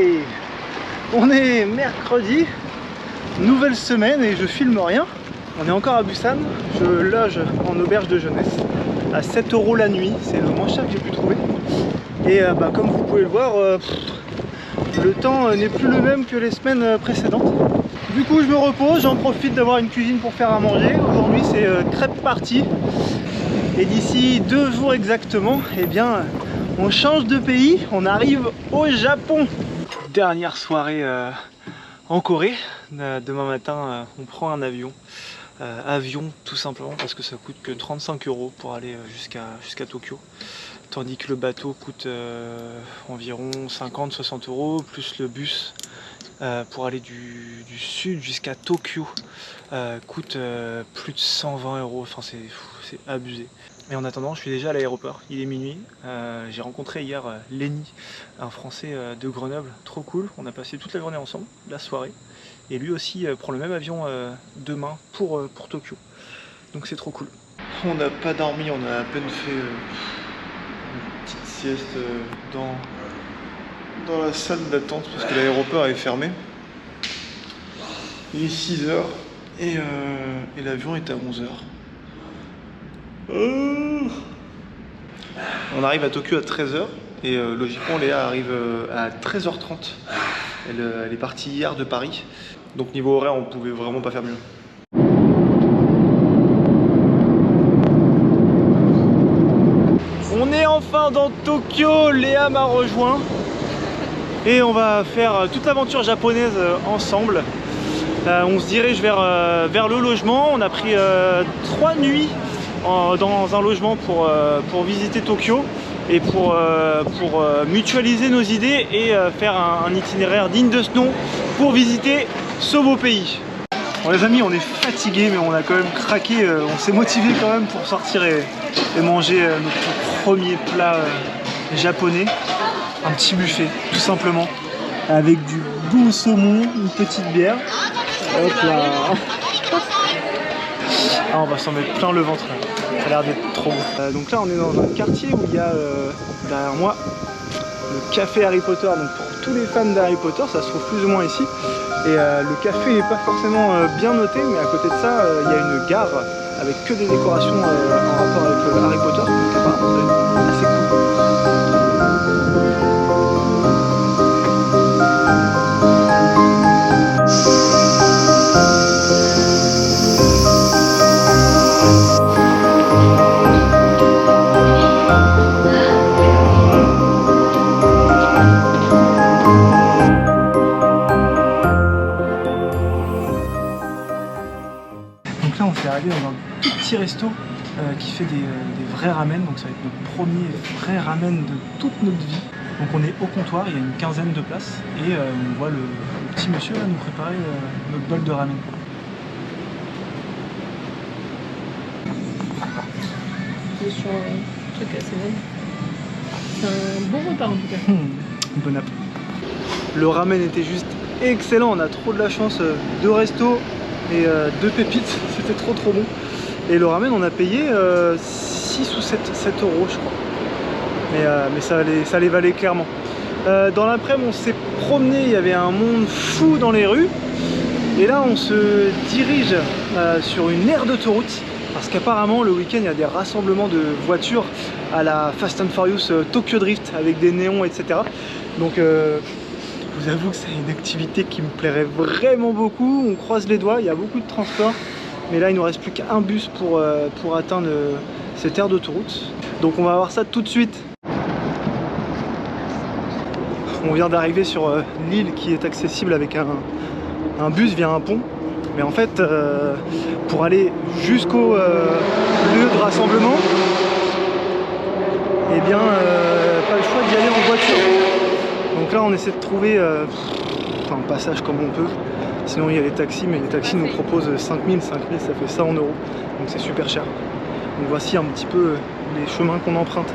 Allez, on est mercredi, nouvelle semaine et je filme rien. On est encore à Busan, je loge en auberge de jeunesse à 7 € la nuit, c'est le moins cher que j'ai pu trouver. Et comme vous pouvez le voir, le temps n'est plus le même que les semaines précédentes. Du coup je me repose, j'en profite d'avoir une cuisine pour faire à manger. Aujourd'hui c'est crêpe party. Et d'ici 2 jours exactement, eh bien, on change de pays, on arrive au Japon. Dernière soirée en Corée. Demain matin, on prend un avion. Avion tout simplement parce que ça coûte que 35 € pour aller jusqu'à Tokyo. Tandis que le bateau coûte environ 50-60 € plus le bus pour aller du sud jusqu'à Tokyo coûte plus de 120 €. Enfin c'est abusé. Mais en attendant, je suis déjà à l'aéroport, il est minuit. J'ai rencontré hier Lenny, un Français de Grenoble, trop cool. On a passé toute la journée ensemble, la soirée. Et lui aussi prend le même avion demain pour Tokyo. Donc c'est trop cool. On n'a pas dormi, on a à peine fait une petite sieste dans la salle d'attente parce que l'aéroport est fermé. Il est 6 h et l'avion est à 11 h. On arrive à Tokyo à 13 h et logiquement Léa arrive à 13 h 30. Elle est partie hier de Paris, donc niveau horaire on pouvait vraiment pas faire mieux. On est enfin dans Tokyo, Léa m'a rejoint et on va faire toute l'aventure japonaise ensemble. On se dirige vers le logement, on a pris 3 nuits dans un logement pour visiter Tokyo et pour mutualiser nos idées et faire un itinéraire digne de ce nom pour visiter ce beau pays. Bon les amis, on est fatigués mais on a quand même craqué, on s'est motivé quand même pour sortir et manger notre premier plat japonais, un petit buffet tout simplement avec du bon saumon, une petite bière. Hop là. Ah, on va s'en mettre plein le ventre là. Ça a l'air d'être trop bon. Donc là on est dans un quartier où il y a derrière moi le café Harry Potter. Donc pour tous les fans d'Harry Potter, ça se trouve plus ou moins ici. Et le café n'est pas forcément bien noté, mais à côté de ça il y a une gare avec que des décorations en rapport avec Harry Potter. Donc apparemment c'est assez cool. Dans un tout petit resto qui fait des vrais ramen, donc ça va être notre premier vrai ramen de toute notre vie. Donc on est au comptoir, il y a une quinzaine de places et on voit le petit monsieur là nous préparer notre bol de ramen. C'est sur un truc assez bon. C'est un bon repas en tout cas. Bon app. Le ramen était juste excellent, on a trop de la chance de resto et 2 pépites, c'était trop bon. Et le ramen on a payé 6 ou 7 € je crois. Mais ça les valait clairement. Dans l'après-midi on s'est promené, il y avait un monde fou dans les rues. Et là on se dirige sur une aire d'autoroute. Parce qu'apparemment le week-end il y a des rassemblements de voitures à la Fast and Furious Tokyo Drift avec des néons etc. Donc je vous avoue que c'est une activité qui me plairait vraiment beaucoup. On croise les doigts, il y a beaucoup de transport. Mais là il ne nous reste plus qu'un bus pour atteindre cette aire d'autoroute. Donc on va voir ça tout de suite. On vient d'arriver sur l'île qui est accessible avec un bus via un pont. Mais en fait, pour aller jusqu'au lieu de rassemblement, eh bien, pas le choix d'y aller en voiture. Donc là, on essaie de trouver un passage comme on peut. Sinon, il y a les taxis, mais les taxis nous proposent 5000, ça fait ça en euros. Donc c'est super cher. Donc voici un petit peu les chemins qu'on emprunte.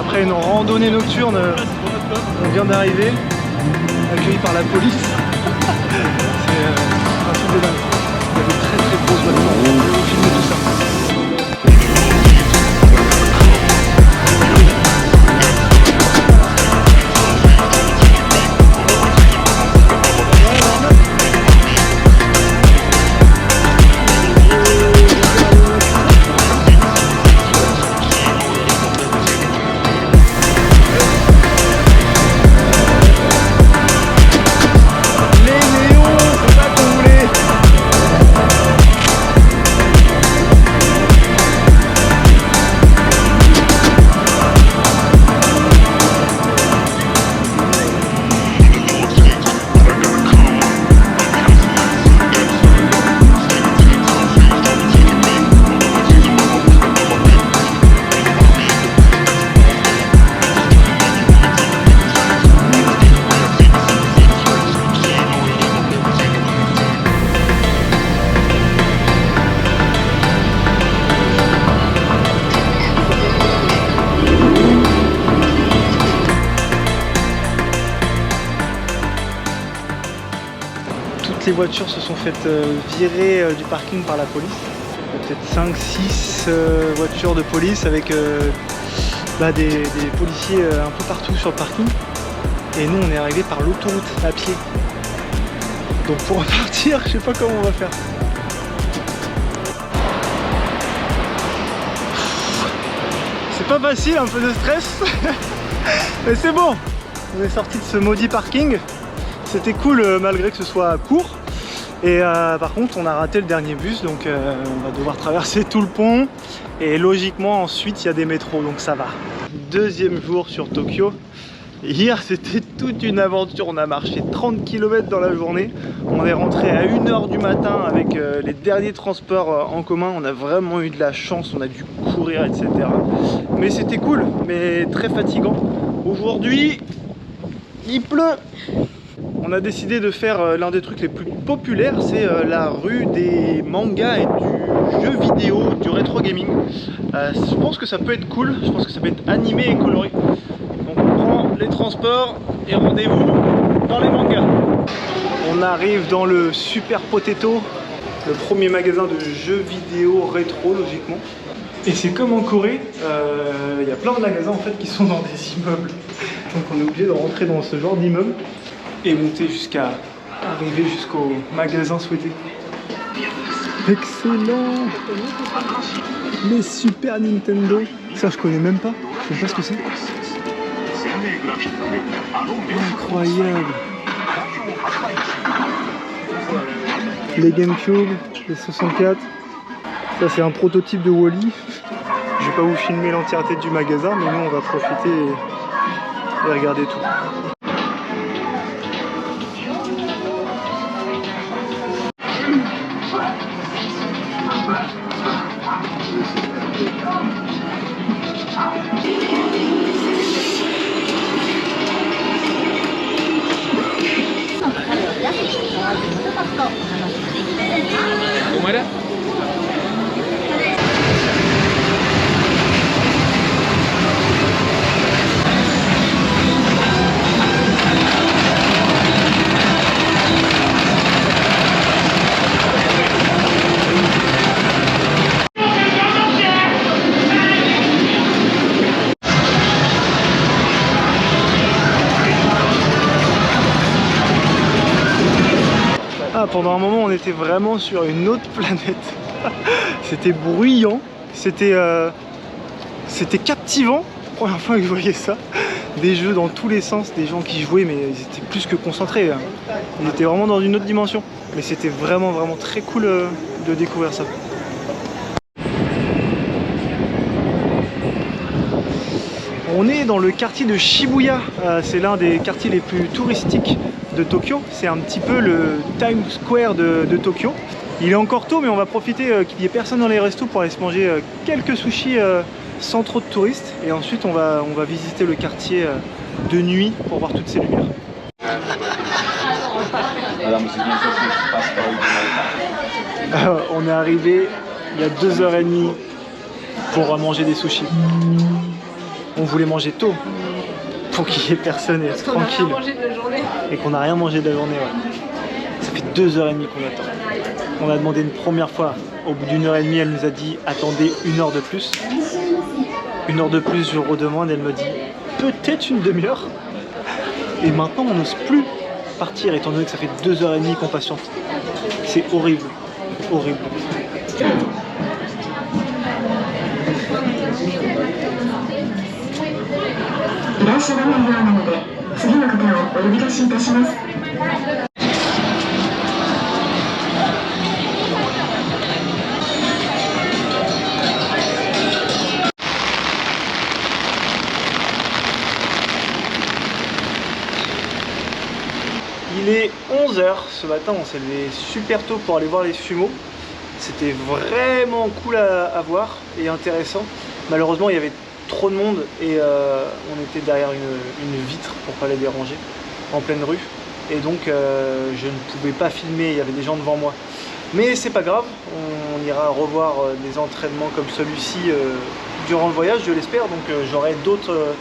Après une randonnée nocturne, on vient d'arriver, accueilli par la police. C'est un truc de dingue. Il y a de très grosses voitures. On va filmer tout ça. les voitures se sont faites virer du parking par la police. Peut-être 5-6 voitures de police avec des policiers un peu partout sur le parking. Et nous on est arrivé par l'autoroute à pied. Donc pour repartir, je sais pas comment on va faire. C'est pas facile, un peu de stress. Mais c'est bon. On est sorti de ce maudit parking. C'était cool malgré que ce soit court. Et par contre on a raté le dernier bus, donc on va devoir traverser tout le pont. Et logiquement ensuite il y a des métros, donc ça va. Deuxième jour sur Tokyo. Hier c'était toute une aventure, on a marché 30 km dans la journée. On est rentré à 1 h du matin avec les derniers transports en commun. On a vraiment eu de la chance, on a dû courir, etc. Mais c'était cool, mais très fatigant. Aujourd'hui, il pleut. On a décidé de faire l'un des trucs les plus populaires, c'est la rue des mangas et du jeu vidéo, du rétro gaming. Je pense que ça peut être cool, je pense que ça peut être animé et coloré. Donc on prend les transports et rendez-vous dans les mangas. On arrive dans le Super Potato, le premier magasin de jeux vidéo rétro logiquement. Et c'est comme en Corée, il y a plein de magasins en fait qui sont dans des immeubles. Donc on est obligé de rentrer dans ce genre d'immeuble et monter jusqu'à arriver jusqu'au magasin souhaité. Excellent! Les Super Nintendo. Ça je connais même pas, je sais pas ce que c'est. Incroyable! Les GameCube, les 64. Ça c'est un prototype de Wall-E. Je vais pas vous filmer l'entièreté du magasin, mais nous on va profiter et regarder tout. Pendant un moment on était vraiment sur une autre planète. C'était bruyant, c'était captivant, première fois que je voyais ça. Des jeux dans tous les sens, des gens qui jouaient mais ils étaient plus que concentrés. Ils étaient vraiment dans une autre dimension. Mais c'était vraiment très cool de découvrir ça. On est dans le quartier de Shibuya, c'est l'un des quartiers les plus touristiques de Tokyo. C'est un petit peu le Times Square de Tokyo. Il est encore tôt, mais on va profiter qu'il n'y ait personne dans les restos pour aller se manger quelques sushis sans trop de touristes. Et ensuite on va visiter le quartier de nuit pour voir toutes ces lumières. On est arrivé il y a 2 h 30 pour manger des sushis. On voulait manger tôt pour qu'il n'y ait personne et être tranquille. Et qu'on n'a rien mangé de la journée. Ouais. Ça fait 2 h 30 qu'on attend. On a demandé une première fois. Au bout d'1 h 30, elle nous a dit attendez 1 heure de plus. 1 heure de plus, je redemande. Elle me dit peut-être une demi-heure. Et maintenant, on n'ose plus partir étant donné que ça fait 2 h 30 qu'on patiente. C'est horrible. Horrible. Il est 11 h ce matin, on s'est levé super tôt pour aller voir les Fumo. C'était vraiment cool à voir et intéressant. Malheureusement il y avait trop de monde et on était derrière une vitre pour pas les déranger en pleine rue. Et donc je ne pouvais pas filmer, il y avait des gens devant moi. Mais c'est pas grave, on ira revoir des entraînements comme celui-ci durant le voyage, je l'espère. Donc j'aurai d'autres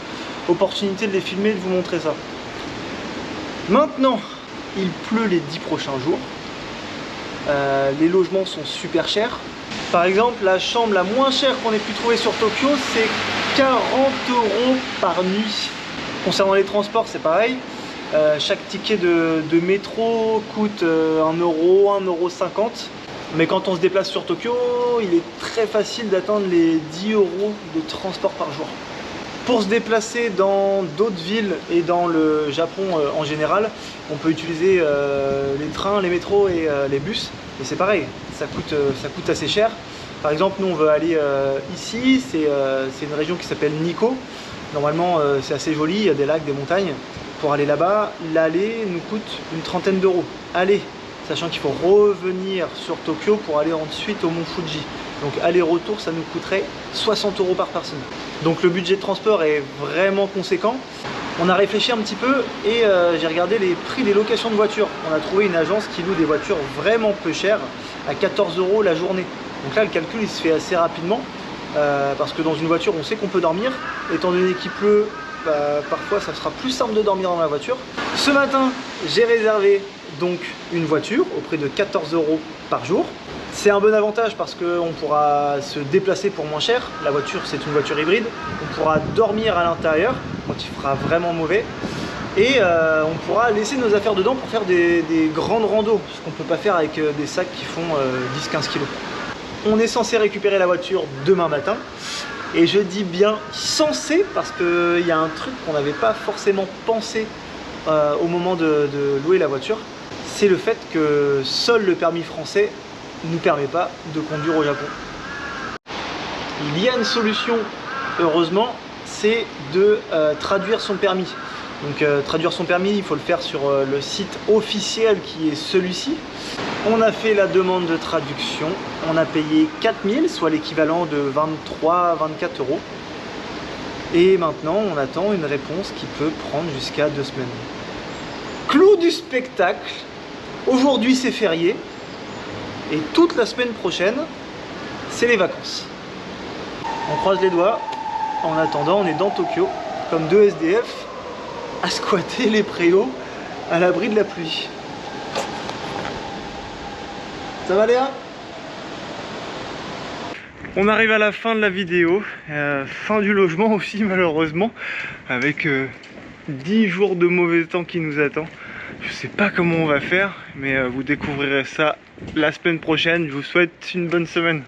opportunités de les filmer, de vous montrer ça. Maintenant, il pleut les 10 prochains jours. les logements sont super chers. Par exemple, la chambre la moins chère qu'on ait pu trouver sur Tokyo, c'est 40 € par nuit. Concernant les transports, c'est pareil. Chaque ticket de métro coûte 1 €, 1,50 €. Mais quand on se déplace sur Tokyo, il est très facile d'atteindre les 10 € de transport par jour. Pour se déplacer dans d'autres villes et dans le Japon en général, on peut utiliser les trains, les métros et les bus. Et c'est pareil, ça coûte assez cher. Par exemple, nous on veut aller ici, c'est une région qui s'appelle Nikko. Normalement c'est assez joli, il y a des lacs, des montagnes. Pour aller là-bas, l'aller nous coûte une trentaine d'euros. Aller, sachant qu'il faut revenir sur Tokyo pour aller ensuite au mont Fuji. Donc aller-retour, ça nous coûterait 60 € par personne. Donc le budget de transport est vraiment conséquent. On a réfléchi un petit peu et j'ai regardé les prix des locations de voitures. On a trouvé une agence qui loue des voitures vraiment peu chères, à 14 € la journée. Donc là, le calcul il se fait assez rapidement, parce que dans une voiture, on sait qu'on peut dormir. Étant donné qu'il pleut, parfois ça sera plus simple de dormir dans la voiture. Ce matin, j'ai réservé donc une voiture au prix de 14 € par jour. C'est un bon avantage parce qu'on pourra se déplacer pour moins cher. La voiture, c'est une voiture hybride. On pourra dormir à l'intérieur quand il fera vraiment mauvais. Et on pourra laisser nos affaires dedans pour faire des grandes randos, ce qu'on ne peut pas faire avec des sacs qui font 10-15 kg. On est censé récupérer la voiture demain matin. Et je dis bien censé parce qu'il y a un truc qu'on n'avait pas forcément pensé au moment de louer la voiture. C'est le fait que seul le permis français ne nous permet pas de conduire au Japon. Il y a une solution, heureusement, c'est de traduire son permis. Donc traduire son permis, il faut le faire sur le site officiel qui est celui-ci. On a fait la demande de traduction, on a payé 4 000, soit l'équivalent de 23-24 €. Et maintenant, on attend une réponse qui peut prendre jusqu'à 2 semaines. Clou du spectacle, aujourd'hui c'est férié, et toute la semaine prochaine, c'est les vacances. On croise les doigts, en attendant, on est dans Tokyo, comme 2 SDF, à squatter les préaux à l'abri de la pluie. Ça va Léa? On arrive à la fin de la vidéo, fin du logement aussi malheureusement, avec 10 jours de mauvais temps qui nous attend. Je sais pas comment on va faire, mais vous découvrirez ça la semaine prochaine. Je vous souhaite une bonne semaine.